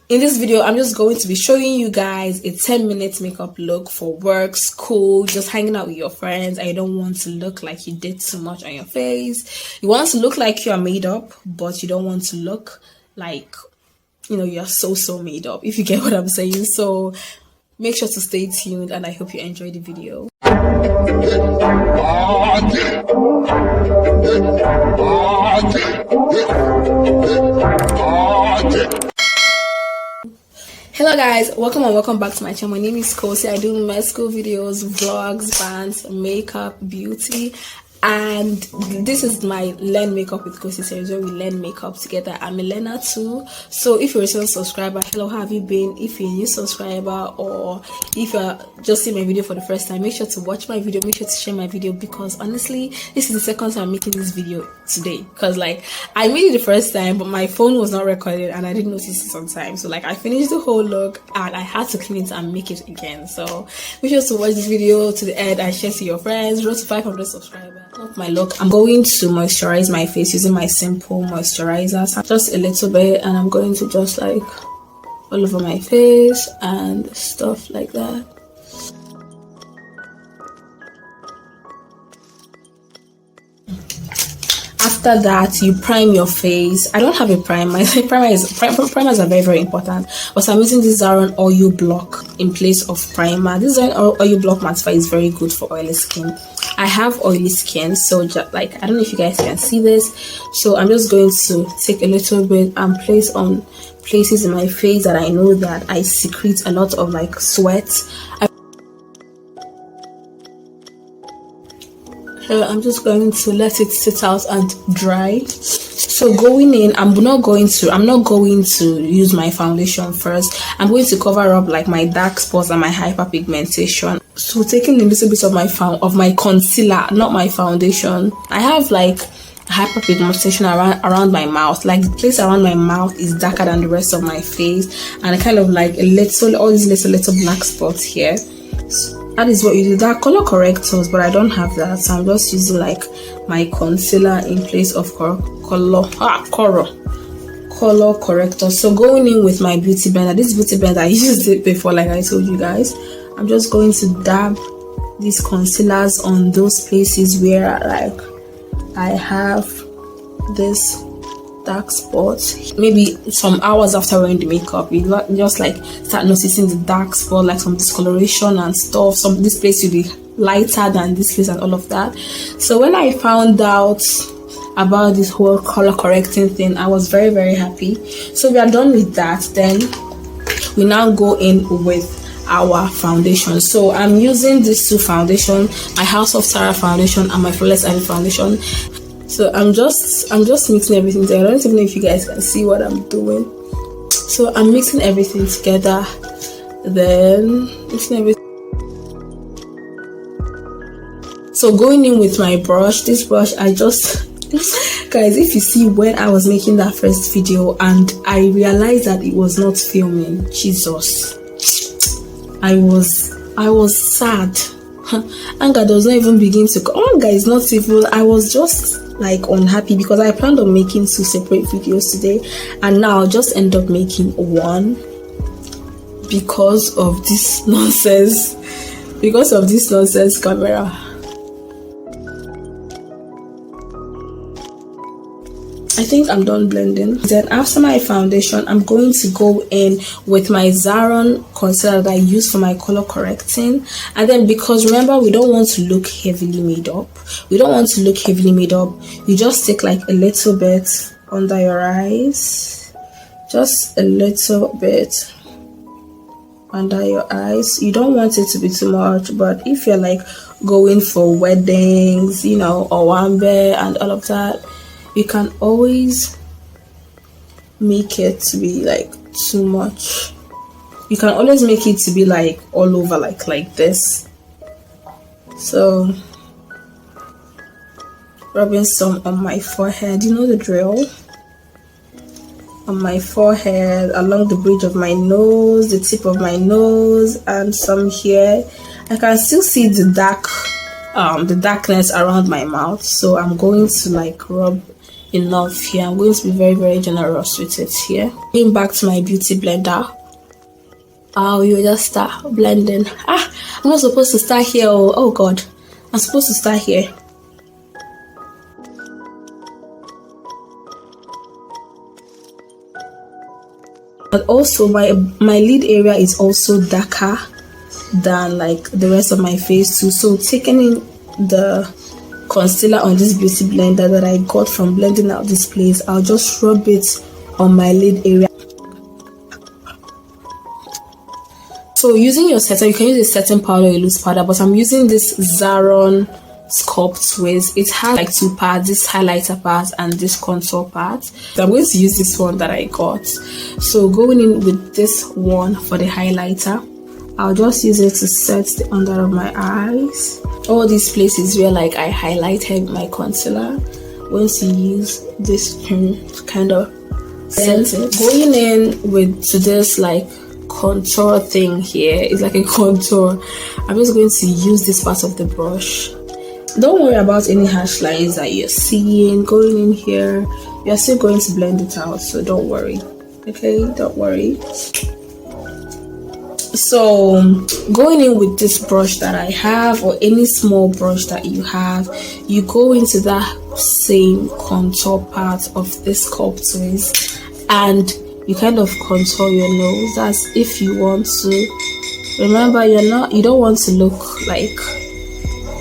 In this video, I'm just going to be showing you guys a 10-minute makeup look for work, school, just hanging out with your friends, and you don't want to look like you did too much on your face. You want to look like you are made up, but you don't want to look like, you know, you're so made up, if you get what I'm saying. So make sure to stay tuned, and I hope you enjoy the video. Hello guys, welcome back to my channel. My name is Kosi. I do med school videos, vlogs, bands, makeup, beauty, and this is my Learn Makeup with Kosi series where we learn makeup together. I'm a learner too, so if you're a recent subscriber, hello, how have you been? If you're a new subscriber, or if you're just seeing my video for the first time, make sure to watch my video, make sure to share my video, because honestly this is the second time I'm making this video today, because like I made it the first time but my phone was not recorded and I didn't notice it on time. So like I finished the whole look and I had to clean it and make it again. So make sure to watch this video to the end and share to your friends. Road to 500 subscribers. Of my look, I'm going to moisturize my face using my simple moisturizer, just a little bit, and I'm going to just like all over my face and stuff like that. After that, you prime your face. I don't have a primer. Primers are very important, but I'm using this Nigerian oil block in place of primer. This oil block mattify is very good for oily skin. I have oily skin, so just like, I don't know if you guys can see this, so I'm just going to take a little bit and place on places in my face that I know that I secrete a lot of like sweat. I'm just going to let it sit out and dry. So going in, I'm not going to use my foundation first. I'm going to cover up like my dark spots and my hyperpigmentation. So taking a little bit of my concealer, not my foundation. I have like hyperpigmentation around my mouth. Like the place around my mouth is darker than the rest of my face, and I kind of like all these little black spots here. That is what you do. That color correctors, but I don't have that, so I'm just using like my concealer in place of color corrector. So going in with my beauty blender. This beauty blender, I used it before, like I told you guys. I'm just going to dab these concealers on those places where like I have this dark spot. Maybe some hours after wearing the makeup, you just like start noticing the dark spot, like some discoloration and stuff. This place will be lighter than this place and all of that. So when I found out about this whole color correcting thing, I was very happy. So we are done with that. Then we now go in with our foundation. So I'm using these two foundations, my House of Sarah foundation and my Flawless Ivy foundation. So I'm just mixing everything together. I don't even know if you guys can see what I'm doing. So I'm mixing everything together, then mixing everything. So going in with my brush, this brush, I just guys, if you see when I was making that first video and I realized that it was not filming, Jesus, I was sad. Anger does not even begin to come on, guys. Not even, I was just like unhappy because I planned on making 2 separate videos today, and now I'll just end up making one because of this nonsense camera. I think I'm done blending. Then after my foundation, I'm going to go in with my Nigerian concealer that I use for my color correcting. And then, because remember, we don't want to look heavily made up. You just take like a little bit under your eyes. Just a little bit under your eyes. You don't want it to be too much, but if you're like going for weddings, you know, or wambe and all of that, you can always make it to be like too much. You can always make it to be like all over, like this. So rubbing some on my forehead, you know the drill. On my forehead, along the bridge of my nose, the tip of my nose, and some here. I can still see the darkness around my mouth, so I'm going to like rub enough here. I'm going to be very, very generous with it here. Going back to my beauty blender. Oh, you just start blending. I'm not supposed to start here. Oh God, I'm supposed to start here. But also my lid area is also darker than like the rest of my face too. So taking in the concealer on this beauty blender that I got from blending out this place, I'll just rub it on my lid area. So using your setting, you can use a setting powder or a loose powder, but I'm using this Zaron Sculpt Wiz. It has like two parts, this highlighter part and this contour part. So I'm going to use this one that I got. So going in with this one for the highlighter, I'll just use it to set the under of my eyes. All these places where like I highlighted my concealer, once you use this to kind of set it. Going in with to this like contour thing here, it's like a contour. I'm just going to use this part of the brush. Don't worry about any harsh lines that you're seeing going in here. You're still going to blend it out, so don't worry. Okay, don't worry. So going in with this brush that I have, or any small brush that you have, you go into that same contour part of this Sculpt Wiz and you kind of contour your nose. That's if you want to. Remember, you don't want to look like,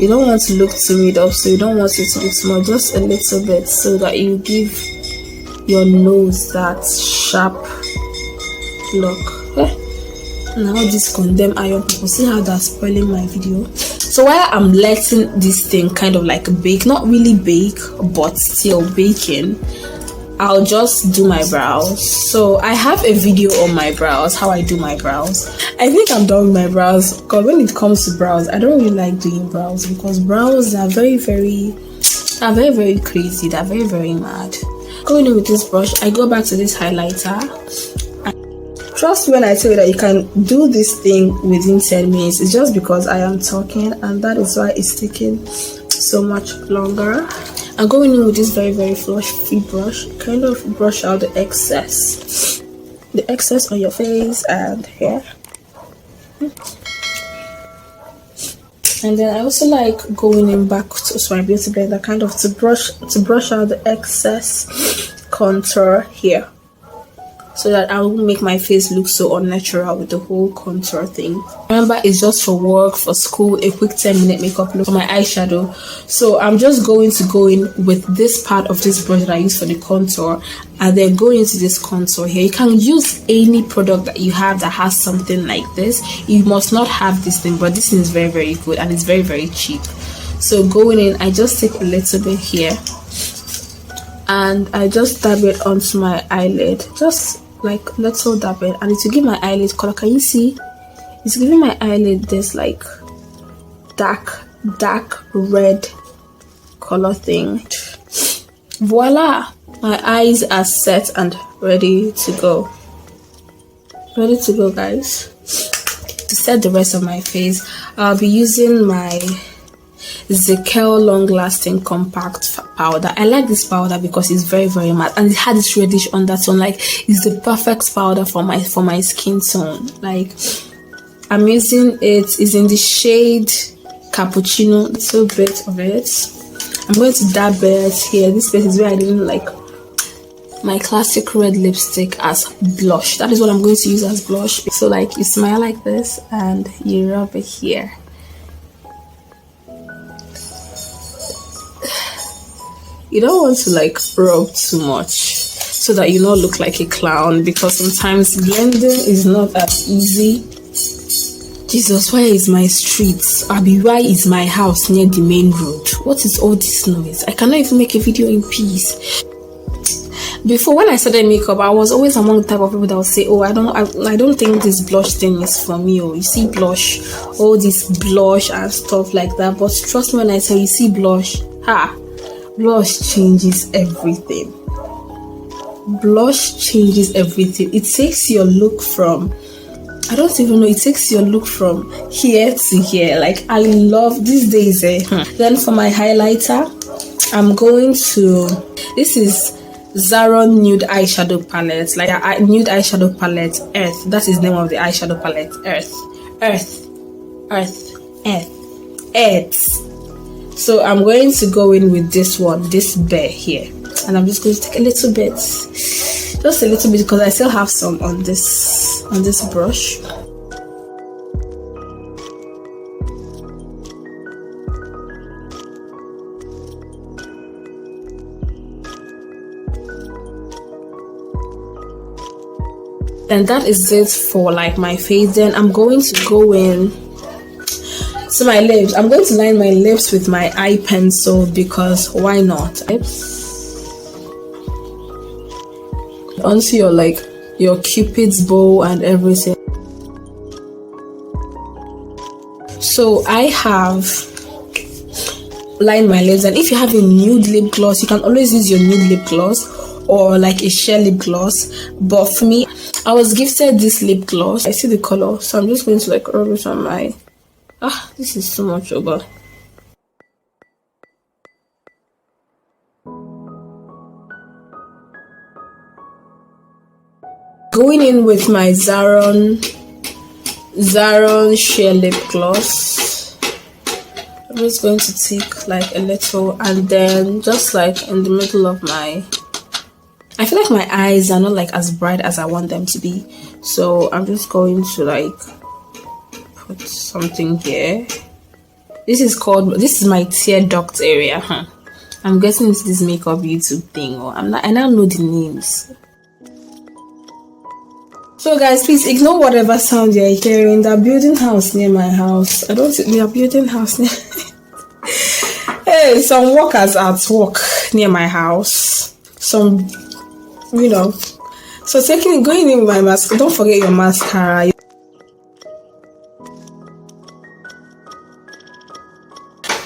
you don't want to look too red up, so you don't want it to be small, just a little bit, so that you give your nose that sharp look. Now this condemn iron people, see how that's spoiling my video. So while I'm letting this thing kind of like bake, not really bake but still baking, I'll just do my brows. So I have a video on my brows, how I do my brows. I think I'm done with my brows, because when it comes to brows, I don't really like doing brows, because brows are very very crazy, they're very very mad. Going in with this brush, I go back to this highlighter. Trust me when I tell you that you can do this thing within 10 minutes. It's just because I am talking, and that is why it's taking so much longer. I'm going in with this very very fluffy brush, kind of brush out the excess on your face and hair. And then I also like going in back to my beauty blender, kind of to brush out the excess contour here, so that I won't make my face look so unnatural with the whole contour thing. Remember, it's just for work, for school, a quick 10-minute makeup look for my eyeshadow. So I'm just going to go in with this part of this brush that I use for the contour, and then go into this contour here. You can use any product that you have that has something like this. You must not have this thing, but this thing is very very good and it's very very cheap. So going in, I just take a little bit here and I just dab it onto my eyelid, just like little dab it, and it will give my eyelid color. Can you see? It's giving my eyelid this like dark red color thing. Voila, my eyes are set and ready to go. Guys. To set the rest of my face, I'll be using my Zekel Long Lasting Compact Powder. I like this powder because it's very very matte, and it had this reddish undertone. Like, it's the perfect powder for my skin tone. Like, I'm using it, is in the shade Cappuccino, a little bit of it. I'm going to dab it here. This place is where I didn't like my classic red lipstick as blush. That is what I'm going to use as blush. So like, you smile like this and you rub it here. You don't want to like rub too much so that you don't look like a clown, because sometimes blending is not as easy. Jesus, where is my streets? Abi, why is my house near the main road? What is all this noise? I cannot even make a video in peace. Before, when I started makeup, I was always among the type of people that would say, oh, I don't think this blush thing is for me. Or you see blush, all this blush and stuff like that. But trust me when I tell you, see blush, blush changes everything. Blush changes everything. It takes your look from I don't even know, it takes your look from here to here. Like, I love these days. Then for my highlighter, I'm going to, this is Zaron nude eyeshadow palette, like nude eyeshadow palette Earth. That is the name of the eyeshadow palette. Earth. So I'm going to go in with this one, this bear here, and I'm just going to take a little bit, just a little bit, because I still have some on this brush. And that is it for like my face. Then I'm going to go in to my lips. I'm going to line my lips with my eye pencil, because why not? Onto your your cupid's bow and everything. So I have lined my lips, and if you have a nude lip gloss, you can always use your nude lip gloss or like a sheer lip gloss. But for me, I was gifted this lip gloss. I see the color, so I'm just going to like rub it on my, this is too much over. Going in with my Zaron sheer lip gloss. I'm just going to take like a little, and then just like in the middle of my, I feel like my eyes are not like as bright as I want them to be, so I'm just going to like put something here. This is my tear duct area. I'm guessing it's this makeup YouTube thing, or I now know the names. So guys, please ignore whatever sound you're hearing. They're building house near my house. They are building house near hey, some workers at work near my house. Some, so going in with my mask. Don't forget your mascara.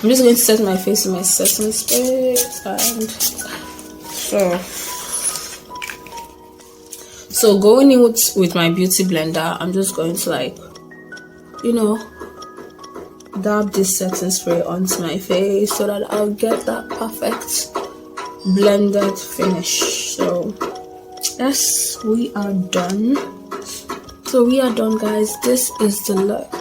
I'm just going to set my face in my setting spray, and so going in with my beauty blender, I'm just going to like, dab this setting spray onto my face so that I'll get that perfect blended finish. So yes, we are done. So we are done, guys. This is the look.